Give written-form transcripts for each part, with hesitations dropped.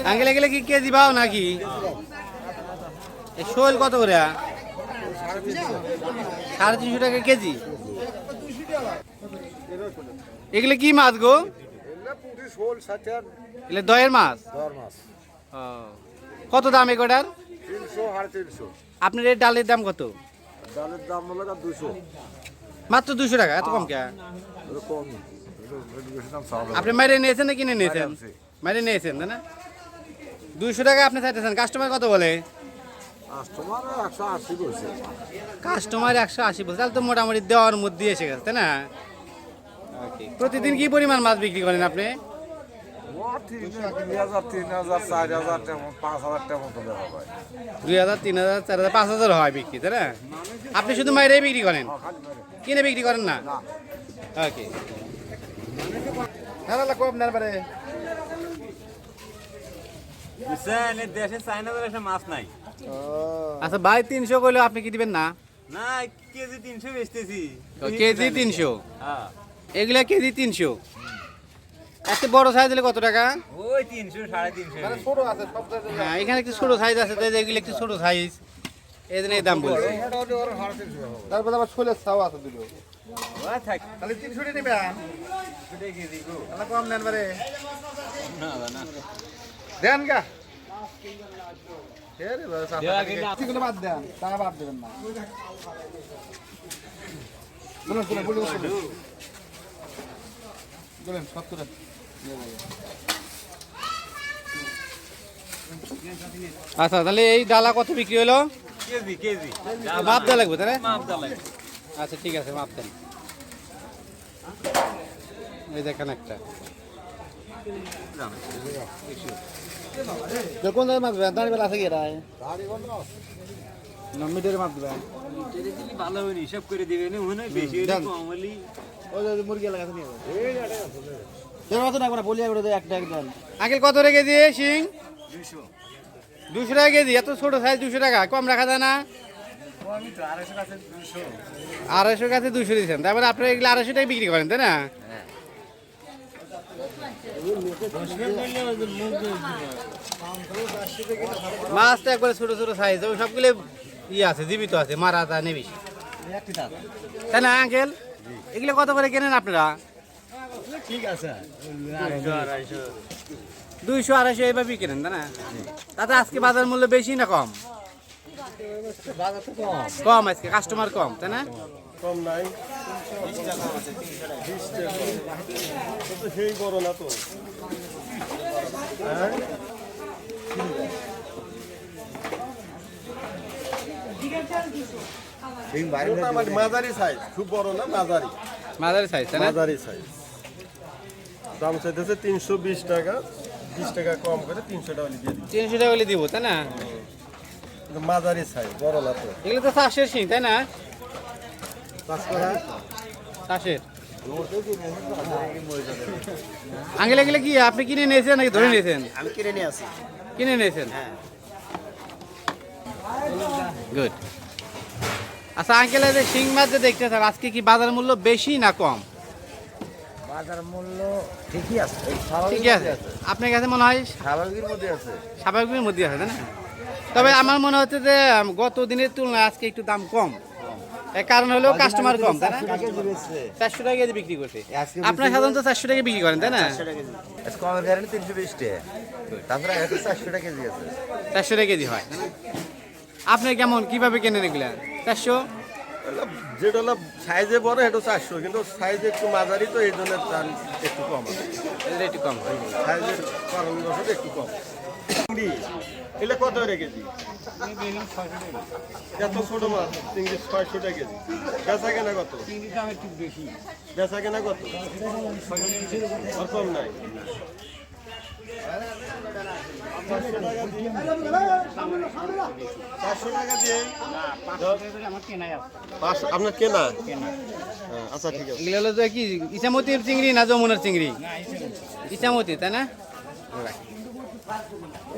Uncle এগুলো কি KG পাও নাকি? শোল কত করে? 350 টাকা কেজি। এগুলো কি মাছ গো? এগুলো দয়ের মাছ। কত দাম এগুলোর? 300 350। আপনার এই ডালের দাম কত? ডালের দাম হলো 200। মাত্র 200 টাকা, এত কম কে? কম। আপনি মাইরে নিয়েছেন না কিনে নিয়েছেন? মাইরে নিয়েছেন তাই না? 200 টাকা আপনি চাইতেছেন, কাস্টমার কত বলে? কাস্টমার 180 বলছে। কাস্টমার 180 বলছে, তাহলে তো মোটামুটি দেওয়ার মধ্যে এসে গেছে তাই না? প্রতিদিন কি পরিমাণ মাছ বিক্রি করেন আপনি? 2000 3000 4000 টাকা 5000 টাকা মতো দেওয়া হয়। 2000 3000 4000 5000 হয় বিক্রি তাই না? আপনি শুধু মাইরে বিক্রি করেন, কিনে বিক্রি করেন না? ওকে। হ্যাঁ লাগবো আপনার বারে। দেশে চাইনা একটা মাছ নাই। আচ্ছা ভাই 300 কইলো আপনি কি দিবেন না? না কেজি 300 বেচতেছি। কেজি 300? এগুলা কেজি 300। এত বড় সাইজ হলে কত টাকা? ওই 300 350। মানে ছোট আছে সব জায়গায়। হ্যাঁ এখানে একটু ছোট সাইজ আছে, তাই এগুলো একটু ছোট সাইজ, এই জন্য এই দাম বলছি। তারপরে আবার ছোলের ছাও আছে দিল। ওই থাক। তাহলে 300 টাকা নেবেন। কোথায় কেজি গো? তাহলে কম নেন বারে। না না। দেন গা। এরে বাবা দেওয়া গেলে সাথে বাদ দেন, টাকা বাদ দেবেন না। বলুন বলুন বলুন বলুন 70 আচ্ছা তাহলে এই ডালা কত বিক্রি হলো? KG KG. মাপ দেওয়া লাগবে তাই না? মাপ দা লাগে। আচ্ছা ঠিক আছে, মাপ দেন। এই দেখেন একটা কোন জায়গায় মাপ দেবেন? দাঁড়িয়ে আছে কি রায়? না মিটারে মাপ দিবেন। মিটারে দিলে ভালো হবে, হিসাব করে দিবেন। ওখানে বেশি হলে কম হলে ওই যে মুরগি লাগাতে নিয়ে যাবে। এই গাড়ি আছে। এর মত না করে বলি করে দে একটা দেন। আঙ্কেল কত রে কেজি শিং? 200। 200 টাকা কেজি? এত ছোট সাইজ 200 টাকা, কম রাখা যায় না? আমি তো 250 কাছে 200। 250 কাছে 200 দিচ্ছেন, তারপরে আপনি এগুলো 250 টাকা বিক্রি করেন তাই না? মাছ তো একবারে ছোট ছোট সাইজ, ওই সবগুলো ইয়ে আছে, জীবিত আছে, মারা তা নেবি তাই না আঙ্কেল? এগুলো কত করে কেনেন আপনারা? ঠিক আছে 200 250 এইভাবে কেনেন তাই না? তাতে আজকে বাজার মূল্য বেশি না কম? কম আজকে, কাস্টমার কম তাই না? কম নাই 20 টাকা আছে। 20 টাকা তো সেই বড় না তো। হ্যাঁ মাঝারি সাইজ, খুব বড় না, মাঝারি মাঝারি সাইজ তাই না? মাঝারি সাইজ। দাম চাইতেছে 320 টাকা, 20 টাকা কম করে 300 টাকা দিয়ে দিই। 300 টাকা হলে দিব তাই না? মাঝারি সাইজ, বড় না তো। এগুলো তো চাষের শিং তাই না? চাষের। আঙ্কেল এগুলো কি আপনি কিনে নিয়েছেন নাকি ধরে নিয়েছেন? আমি কিনে নিয়ে আসি। কিনে নিয়েছেন? হ্যাঁ। গুড। আচ্ছা আঙ্কেল এই যে শিং মাছ যে দেখতেছেন, আজকে কি বাজার মূল্য বেশি না কম? বাজার মূল্য ঠিকই আছে, ঠিকই আছে। আপনার কাছে মনে হয় স্বাভাবিকের মধ্যে আছে। স্বাভাবিকের মধ্যে আছে তাই না? তবে আমার মনে হচ্ছে যে গত দিনের তুলনায় আজকে একটু দাম কম। এর কারণ হলো কাস্টমার কম তাই না? 400 টাকা কেজি বিক্রি করছে। আপনার সাধারণত 400 টাকা বিক্রি করেন তাই না? কমের গ্যারান্টি 320 টাকা, তারপরে 400 টাকা কেজি আছে। 400 টাকা কেজি হয়। আপনি কেমন কিভাবে কেনেন এগুলা? 400? যেটা হলো সাইজে বড় এটা 400, কিন্তু সাইজ একটু মাঝারি তো এই জন্য দাম একটু কম আছে। এদের একটু কম হয়। সাইজের কারণে একটু কম। এগুলো কত রেখেছি? এত ছোট মাছ চিংড়ি 600 টাকা কেজি। বেচা কেনা কত? চিংড়ির দাম একটু বেশি। বেচা কেনা কত? আর কম নাই। 400 টাকা দিয়ে আপনার কেনা? আচ্ছা ঠিক আছে। এগুলো হলো যে কি ইসামতির চিংড়ি না যমুনার চিংড়ি? ইসামতি তাই না?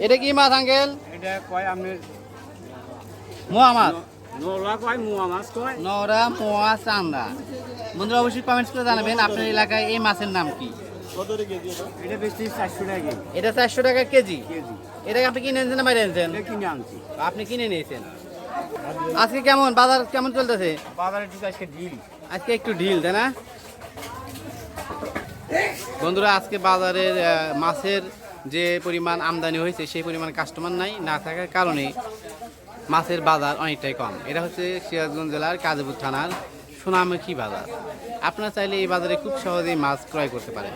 এটা কি মাছ আঙ্কেল? এটা কয় আপনার মোয়া মাছ, নোলা কয় মুয়া মাছ কয়। নরা, মোয়া, চান্দা। বন্ধুরা অবশ্যই কমেন্টস করে জানাবেন আপনার এলাকায় এই মাছের নাম কি। কত রে কেজি এটা? এটা বেশি 400 টাকা কেজি। এটা 400 টাকা কেজি। কেজি এটাকে আপনি কিনে এনেছেন না বাইরে এনেছেন? এটা কিনে আনছি। আপনি কিনে নিয়েছেন। আজকে কেমন বাজার কেমন চলতেছে? বাজারে ঠিক আজকে ঢিল। আজকে একটু ঢিল, তাই না? বন্ধুরা আজকে বাজারের মাছের যে পরিমাণ আমদানি হয়েছে সেই পরিমাণ কাস্টমার নাই, না থাকার কারণে মাছের বাজার অনেকটাই কম। এটা হচ্ছে সিরাজগঞ্জ জেলার কাজীপুর থানার সোনামুখী বাজার। আপনারা চাইলে এই বাজারে খুব সহজেই মাছ ক্রয় করতে পারেন।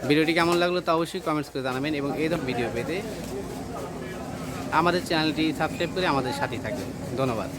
ভিডিওটি কেমন লাগলো তা অবশ্যই কমেন্টস করে জানাবেন এবং এই ধরনের ভিডিও পেতে আমাদের চ্যানেলটি সাবস্ক্রাইব করে আমাদের সাথেই থাকবেন। ধন্যবাদ।